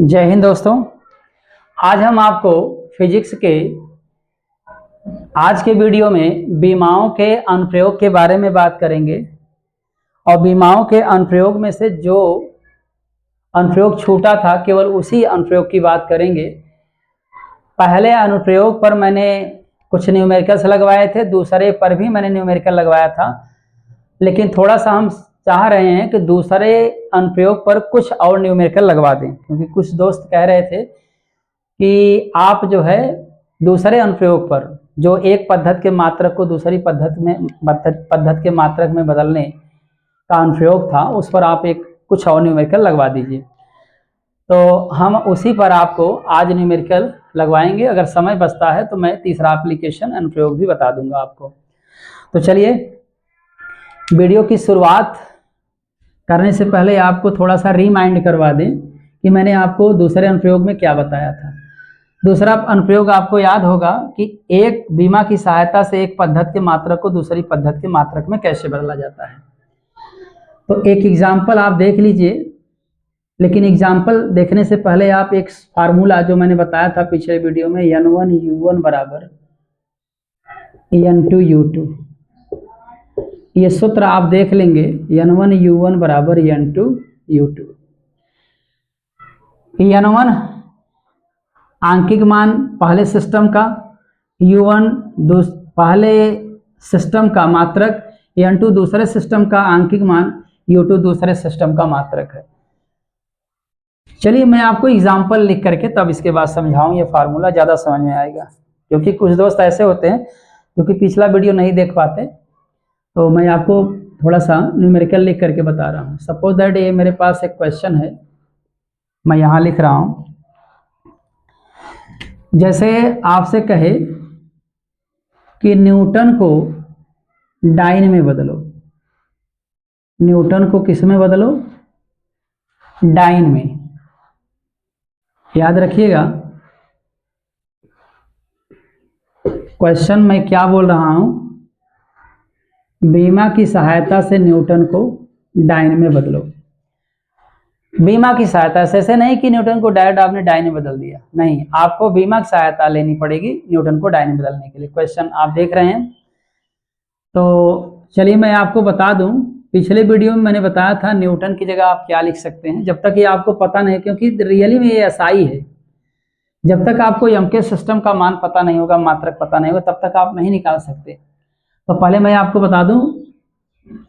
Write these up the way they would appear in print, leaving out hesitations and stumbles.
जय हिंद दोस्तों। आज हम आपको फिजिक्स के आज के वीडियो में बीमाओं के अनुप्रयोग के बारे में बात करेंगे और बीमाओं के अनुप्रयोग में से जो अनुप्रयोग छूटा था केवल उसी अनुप्रयोग की बात करेंगे। पहले अनुप्रयोग पर मैंने कुछ न्यूमेरिकल्स लगवाए थे, दूसरे पर भी मैंने न्यूमेरिकल लगवाया था, लेकिन थोड़ा सा हम चाह रहे हैं कि दूसरे अनुप्रयोग पर कुछ और न्यूमेरिकल लगवा दें, क्योंकि कुछ दोस्त कह रहे थे कि आप जो है दूसरे अनुप्रयोग पर जो एक पद्धति के मात्रक को दूसरी पद्धति के मात्रक में बदलने का अनुप्रयोग था उस पर आप एक कुछ और न्यूमेरिकल लगवा दीजिए। तो हम उसी पर आपको आज न्यूमेरिकल लगवाएंगे। अगर समय बचता है तो मैं तीसरा एप्लीकेशन अनुप्रयोग भी बता दूंगा आपको। तो चलिए, वीडियो की शुरुआत करने से पहले आपको थोड़ा सा रिमाइंड करवा दें कि मैंने आपको दूसरे अनुप्रयोग में क्या बताया था। दूसरा अनुप्रयोग आपको याद होगा कि एक बीमा की सहायता से एक पद्धति के मात्रक को दूसरी पद्धति के मात्रक में कैसे बदला जाता है। तो एक एग्जाम्पल आप देख लीजिए, लेकिन एग्जाम्पल देखने से पहले आप एक फार्मूला जो मैंने बताया था पिछले वीडियो में, N1U1 बराबर N2U2, ये सूत्र आप देख लेंगे। N1U1 बराबर N2U2। N1 आंकिक मान पहले सिस्टम का, U1 पहले सिस्टम का मात्रक, N2 दूसरे सिस्टम का आंकिक मान, U2 दूसरे सिस्टम का मात्रक है। चलिए मैं आपको एग्जाम्पल लिख करके तब इसके बाद समझाऊं, ये फार्मूला ज़्यादा समझ में आएगा, क्योंकि कुछ दोस्त ऐसे होते हैं जो कि पिछला वीडियो नहीं देख पाते। तो मैं आपको थोड़ा सा न्यूमेरिकल लिख करके बता रहा हूँ। सपोज दैट ये मेरे पास एक क्वेश्चन है, मैं यहाँ लिख रहा हूँ। जैसे आपसे कहे कि न्यूटन को डाइन में बदलो, न्यूटन को किस में बदलो? डाइन में। याद रखिएगा क्वेश्चन मैं क्या बोल रहा हूँ, बीमा की सहायता से न्यूटन को डाइन में बदलो। बीमा की सहायता से, ऐसे नहीं कि न्यूटन को डायरेक्ट आपने डाइन में बदल दिया, नहीं, आपको बीमा की सहायता लेनी पड़ेगी न्यूटन को डाइन में बदलने के लिए। क्वेश्चन आप देख रहे हैं। तो चलिए मैं आपको बता दूं, पिछले वीडियो में मैंने बताया था न्यूटन की जगह आप क्या लिख सकते हैं। जब तक ये आपको पता नहीं, क्योंकि रियली में ये एसआई है, जब तक आपको एम के सिस्टम का मान पता नहीं होगा, मात्रक पता नहीं होगा, तब तक आप नहीं निकाल सकते। तो पहले मैं आपको बता दूं,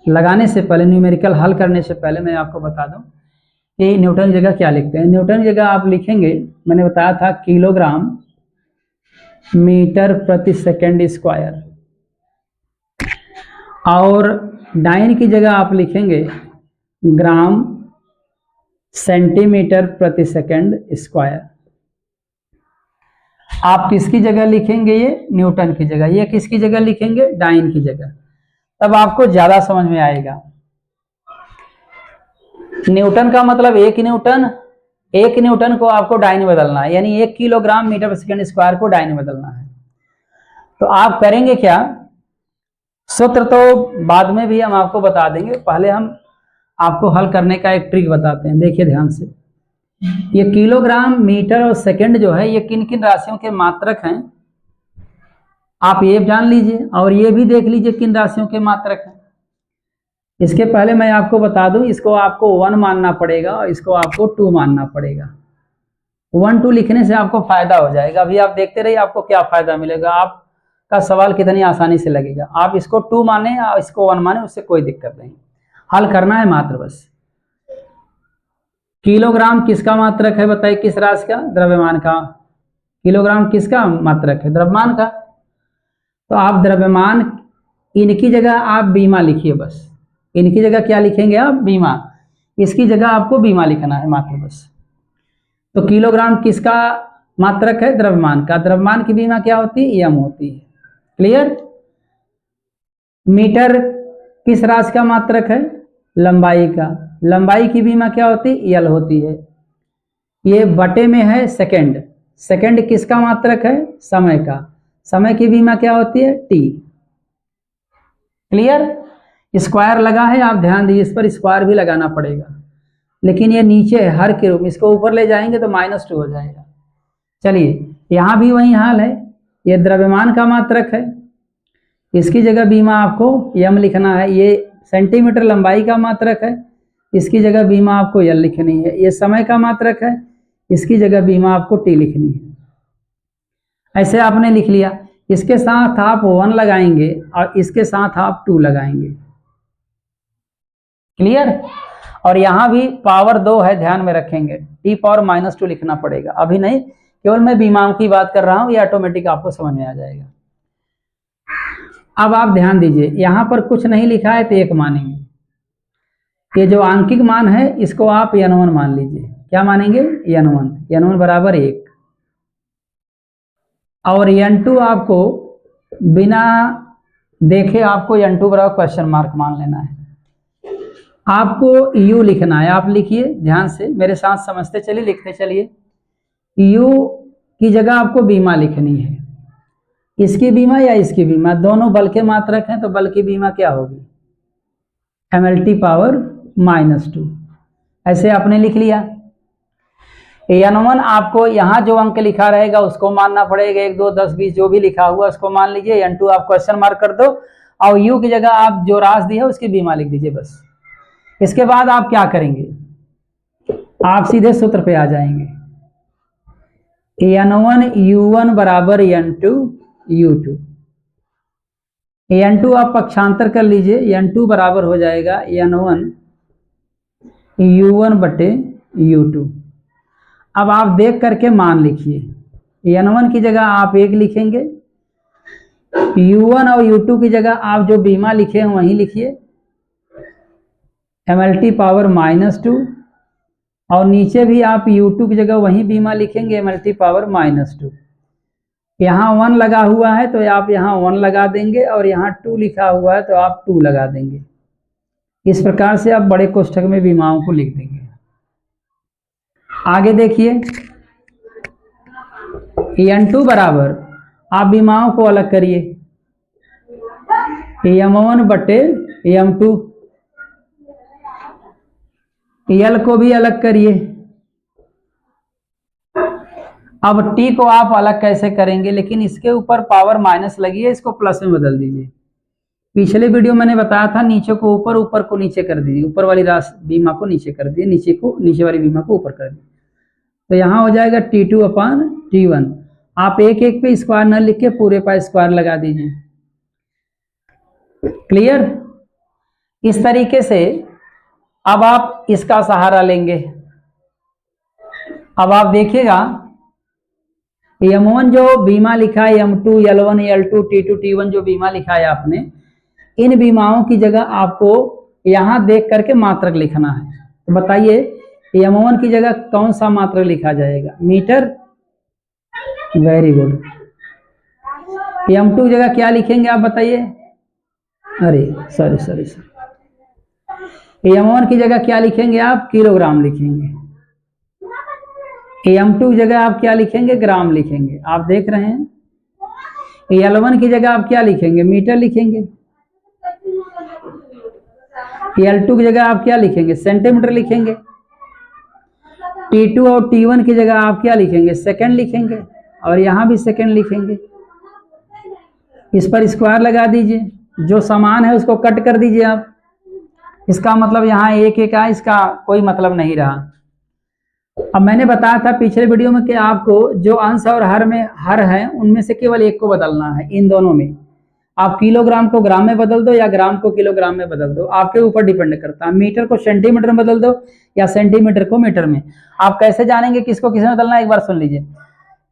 लगाने से पहले, न्यूमेरिकल हल करने से पहले मैं आपको बता दूं कि न्यूटन जगह क्या लिखते हैं। न्यूटन जगह आप लिखेंगे, मैंने बताया था किलोग्राम मीटर प्रति सेकंड स्क्वायर, और डाइन की जगह आप लिखेंगे ग्राम सेंटीमीटर प्रति सेकंड स्क्वायर। आप किसकी जगह लिखेंगे? ये न्यूटन की जगह। ये किसकी जगह लिखेंगे? डाइन की जगह। तब आपको ज्यादा समझ में आएगा। न्यूटन का मतलब एक न्यूटन को आपको डाइन में बदलना है, यानी 1 किलोग्राम मीटर प्रति सेकंड स्क्वायर को डाइन में बदलना है। तो आप करेंगे क्या? सूत्र तो बाद में भी हम आपको बता देंगे, पहले हम आपको हल करने का एक ट्रिक बताते हैं। देखिए ध्यान से, ये किलोग्राम मीटर और सेकंड जो है ये किन किन राशियों के मात्रक हैं, आप ये जान लीजिए, और ये भी देख लीजिए किन राशियों के मात्रक हैं। इसके पहले मैं आपको बता दूं, इसको आपको 1 मानना पड़ेगा और इसको आपको 2 मानना पड़ेगा। 1 2 लिखने से आपको फायदा हो जाएगा। अभी आप देखते रहिए आपको क्या फायदा मिलेगा, आपका सवाल कितनी आसानी से लगेगा। आप इसको 2 माने और इसको 1 माने, उससे कोई दिक्कत नहीं, हल करना है मात्र बस। किलोग्राम किसका मात्रक है बताइए? किस राशि का? द्रव्यमान का। किलोग्राम किसका मात्रक है? द्रव्यमान का। तो आप द्रव्यमान, इनकी जगह आप बीमा लिखिए बस। इनकी जगह क्या लिखेंगे आप? बीमा। इसकी जगह आपको बीमा लिखना है मात्र बस। तो किलोग्राम किसका मात्रक है? द्रव्यमान का। द्रव्यमान की बीमा क्या होती है? एम होती है। क्लियर? मीटर किस राशि का मात्रक है? लंबाई का। लंबाई की बीमा क्या होती है? एल होती है। ये बटे में है सेकंड। सेकंड किसका मात्रक है? समय का। समय की बीमा क्या होती है? टी। क्लियर? स्क्वायर लगा है, आप ध्यान दीजिए, इस पर स्क्वायर भी लगाना पड़ेगा। लेकिन ये नीचे है हर के रूप में, इसको ऊपर ले जाएंगे तो -2 हो जाएगा। चलिए यहाँ भी वही हाल है, ये द्रव्यमान का मात्रक है, इसकी जगह बीमा आपको m लिखना है। ये सेंटीमीटर लंबाई का मात्रक है, इसकी जगह बीमा आपको l लिखनी है। ये समय का मात्रक है, इसकी जगह बीमा आपको t लिखनी है। ऐसे आपने लिख लिया। इसके साथ आप 1 लगाएंगे और इसके साथ आप 2 लगाएंगे। क्लियर? और यहाँ भी पावर 2 है, ध्यान में रखेंगे, t पावर -2 लिखना पड़ेगा। अभी नहीं, केवल मैं बीमाओं की बात कर रहा हूँ, ये ऑटोमेटिक आपको समझ में आ जाएगा। अब आप ध्यान दीजिए, यहाँ पर कुछ नहीं लिखा है तो 1 मानेंगे। ये जो आंकिक मान है इसको आप n1 मान लीजिए। क्या मानेंगे? n1 बराबर 1। और n2 आपको बिना देखे आपको n2 बराबर क्वेश्चन मार्क मान लेना है। आपको u लिखना है, आप लिखिए ध्यान से, मेरे साथ समझते चलिए, लिखते चलिए। u की जगह आपको बीमा लिखनी है। इसकी बीमा या इसकी बीमा, दोनों बल के मात्रक हैं तो बल की बीमा क्या होगी? mlt power -2। ऐसे आपने लिख लिया। n1 आपको यहाँ जो अंक लिखा रहेगा उसको मानना पड़ेगा, 1 2 10 20 जो भी लिखा हुआ उसको मान लीजिए। n2 आप क्वेश्चन मार्क कर दो और u की जगह आप जो राशि दी है उसकी बीमा लिख दीजिए बस। इसके बाद आप क्या करेंगे? आप सीधे सूत्र पे आ जाएंगे। n1 u1 बराबर n2 u2। n2 आप पक्षांतर कर लीजिए, n2 बराबर हो जाएगा n1 u1 बटे u2। अब आप देख करके मान लिखिए। n1 की जगह आप 1 लिखेंगे, u1 और u2 की जगह आप जो बीमा लिखे हैं वहीं लिखिए, mlt पावर -2। और नीचे भी आप u2 की जगह वहीं बीमा लिखेंगे, mlt पावर -2। यहाँ 1 लगा हुआ है तो आप यहाँ 1 लगा देंगे और यहाँ 2 लिखा हुआ है तो आप 2 लगा देंगे। इस प्रकार से आप बड़े कोष्ठक में बीमाओं को लिख देंगे। आगे देखिए, n2 बराबर, आप बीमाओं को अलग करिए, m1 बटे m2। l को भी अलग करिए। अब t को आप अलग कैसे करेंगे? लेकिन इसके ऊपर पावर माइनस लगी है, इसको प्लस में बदल दीजिए। पिछले वीडियो मैंने बताया था नीचे को ऊपर, ऊपर को नीचे कर दीजिए, ऊपर वाली राशि बीमा को नीचे कर दिए, नीचे वाली बीमा को ऊपर कर दिए। तो यहाँ हो जाएगा T2 अपान T1। आप एक एक पे स्क्वायर न लिख के पूरे पर स्क्वायर लगा दीजिए। क्लियर? इस तरीके से अब आप इसका सहारा लेंगे। अब आप देखिएगा m1 जो बीमा लिखा है, m2 L1 L2 T2 T1 जो बीमा लिखा है आपने, इन बीमाओं की जगह आपको यहां देख करके मात्रक लिखना है। तो बताइए m1 की जगह कौन सा मात्रक लिखा जाएगा? मीटर। Very good. m2 की जगह क्या लिखेंगे आप बताइए? अरे सॉरी, m1 की जगह क्या लिखेंगे आप? किलोग्राम लिखेंगे। m2 की जगह आप क्या लिखेंगे? ग्राम लिखेंगे। आप देख रहे हैं। L1 की जगह आप क्या लिखेंगे? मीटर लिखेंगे। L2 की जगह आप क्या लिखेंगे? सेंटीमीटर लिखेंगे। T2 और T1 की जगह आप क्या लिखेंगे? सेकंड लिखेंगे। और यहां भी सेकंड लिखेंगे। इस पर स्क्वायर लगा दीजिए, जो समान है उसको कट कर दीजिए आप। इसका मतलब यहाँ एक एक आया, इसका कोई मतलब नहीं रहा। अब मैंने बताया था पिछले वीडियो में कि आपको जो अंश और हर है उनमें से केवल एक को बदलना है। इन दोनों में आप किलोग्राम को ग्राम में बदल दो या ग्राम को किलोग्राम में बदल दो, आपके ऊपर डिपेंड करता है। मीटर को सेंटीमीटर में बदल दो या सेंटीमीटर को मीटर में। आप कैसे जानेंगे किसको किस में बदलना है? एक बार सुन लीजिए।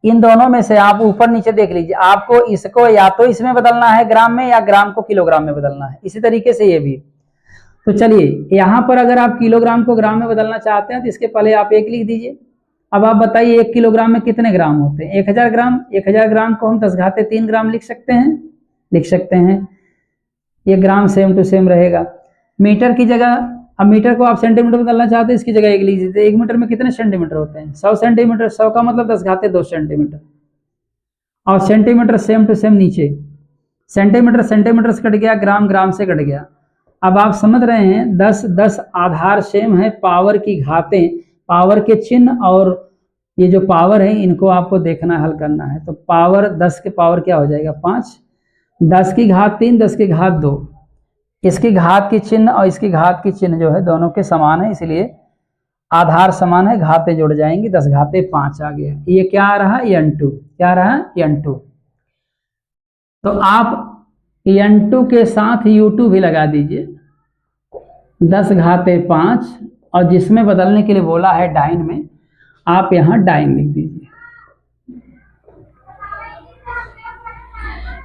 इन दोनों में से आप ऊपर नीचे देख लीजिए, आपको इसको या तो इसमें बदलना है ग्राम में, या ग्राम को किलोग्राम में बदलना है। इसी तरीके से ये भी। तो चलिए यहाँ पर अगर आप किलोग्राम को ग्राम में बदलना चाहते हैं तो इसके पहले आप 1 लिख दीजिए। अब आप बताइए 1 किलोग्राम में कितने ग्राम होते हैं? 1000 ग्राम। 1000 ग्राम को हम 10⁻³ ग्राम लिख सकते हैं। ये ग्राम सेम टू सेम रहेगा। मीटर की जगह, अब मीटर को आप सेंटीमीटर में बदलना चाहते हैं, इसकी जगह 1 लिख दीजिए। 1 मीटर में कितने सेंटीमीटर होते हैं? 100 सेंटीमीटर। 100 का मतलब 10⁻² सेंटीमीटर। और सेंटीमीटर सेम टू सेम नीचे। सेंटीमीटर से कट गया, ग्राम से कट गया। अब आप समझ रहे हैं 10 10 आधार सेम है, पावर की घातें, पावर के चिन्ह और ये जो पावर है इनको आपको देखना हल करना है। तो पावर 10 के पावर क्या हो जाएगा 5, 10 की घात 3, 10 की घात 2, इसकी घात की चिन्ह और इसकी घात की चिन्ह जो है दोनों के समान है, इसलिए आधार समान है, घातें जुड़ जाएंगी, 10 घातें 5 आ गया। ये क्या आ रहा n2, क्या आ रहा n2। तो आप n2 के साथ u2 भी लगा दीजिए, 10 घातें 5, और जिसमें बदलने के लिए बोला है डाइन में, आप यहां डाइन लिख दीजिए।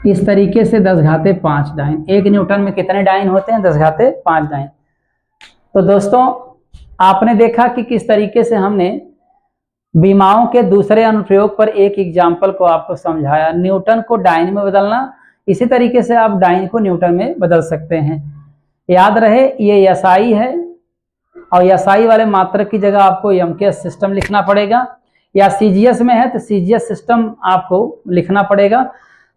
इस तरीके से 10 घातें 5 डाइन, 1 न्यूटन में कितने डाइन होते हैं 10 घातें 5 डाइन। तो दोस्तों आपने देखा कि किस तरीके से हमने विमाओं के दूसरे अनुप्रयोग पर एक एग्जाम्पल को आपको समझाया। न्यूटन को डाइन में बदलना, इसी तरीके से आप डाइन को न्यूटन में बदल सकते हैं। याद रहे ये एसआई है, और एसआई वाले मात्रक की जगह आपको एमकेएस सिस्टम लिखना पड़ेगा, या सीजीएस में है तो सीजीएस सिस्टम आपको लिखना पड़ेगा।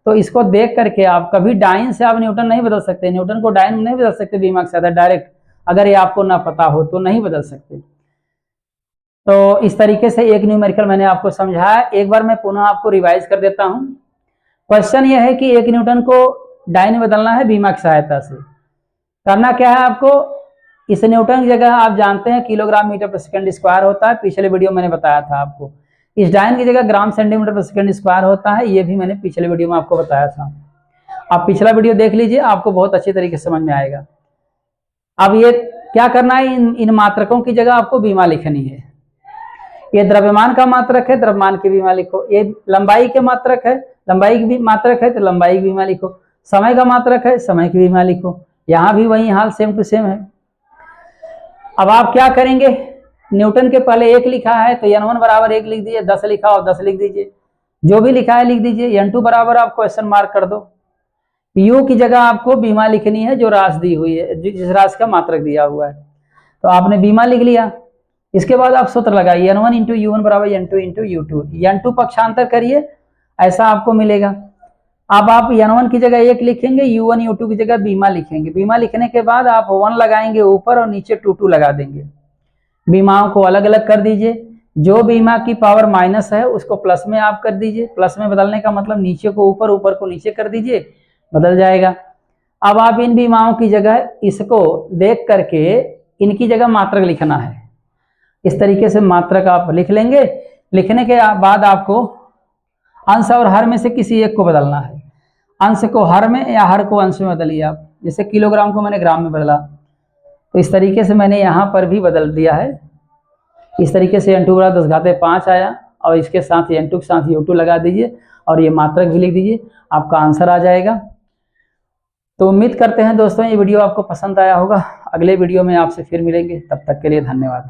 तो इसको देख करके आप कभी डाइन से आप न्यूटन नहीं बदल सकते, न्यूटन को डाइन में नहीं बदल सकते बीमा के साथ डायरेक्ट, अगर ये आपको ना पता हो तो नहीं बदल सकते। तो इस तरीके से एक न्यूमेरिकल मैंने आपको समझाया, एक बार मैं पुनः आपको रिवाइज कर देता हूं। क्वेश्चन यह है कि 1 न्यूटन को डाइन में बदलना है बीमा की सहायता से। करना क्या है आपको, इस न्यूटन की जगह आप जानते हैं किलोग्राम मीटर पर सेकंड स्क्वायर होता है, पिछले वीडियो मैंने बताया था आपको। इस डाइन की जगह ग्राम सेंटीमीटर पर सेकंड स्क्वायर होता है, ये भी मैंने पिछले वीडियो में आपको बताया था। आप पिछला वीडियो देख लीजिए, आपको बहुत अच्छी तरीके से समझ में आएगा। अब ये क्या करना है, इन मात्रकों की जगह आपको बीमा लिखनी है। ये द्रव्यमान का मात्रक है, द्रव्यमान की बीमा लिखो। ये लंबाई के मात्रक है, लंबाई की मात्रक है तो लंबाई की बीमा लिखो। समय का मात्रक है, समय की बीमा लिखो। यहां भी वही हाल सेम टू सेम है। अब आप क्या करेंगे, न्यूटन के पहले 1 लिखा है तो n1 बराबर 1 लिख दीजिए, 10 लिखा हो 10 लिख दीजिए, जो भी लिखा है लिख दीजिए। n2 बराबर आप क्वेश्चन मार्क कर दो। u की जगह आपको बीमा लिखनी है जो राशि दी हुई है, जिस राशि का मात्रक दिया हुआ है। तो आपने बीमा लिख लिया। इसके बाद आप सूत्र लगाइए, n1 इंटू u1 बराबर n2 इंटू u2। n2 पक्षांतर करिए, ऐसा आपको मिलेगा। अब आप n1 की जगह 1 लिखेंगे, u1 u2 की जगह बीमा लिखेंगे। बीमा लिखने के बाद आप 1 लगाएंगे ऊपर और नीचे 2 लगा देंगे। बीमाओं को अलग अलग कर दीजिए, जो बीमा की पावर माइनस है उसको प्लस में आप कर दीजिए। प्लस में बदलने का मतलब नीचे को ऊपर, ऊपर को नीचे कर दीजिए, बदल जाएगा। अब आप इन बीमाओं की जगह इसको देख करके इनकी जगह मात्रक लिखना है। इस तरीके से मात्रक आप लिख लेंगे। लिखने के बाद आपको अंश और हर में से किसी एक को बदलना है। अंश को हर में या हर को अंश में बदलिए आप। जैसे किलोग्राम को मैंने ग्राम में बदला, तो इस तरीके से मैंने यहाँ पर भी बदल दिया है। इस तरीके से n2 बराबर 10 घाते 5 आया, और इसके साथ n2 के साथ u2 लगा दीजिए और ये मात्रक भी लिख दीजिए, आपका आंसर आ जाएगा। तो उम्मीद करते हैं दोस्तों ये वीडियो आपको पसंद आया होगा। अगले वीडियो में आपसे फिर मिलेंगे, तब तक के लिए धन्यवाद।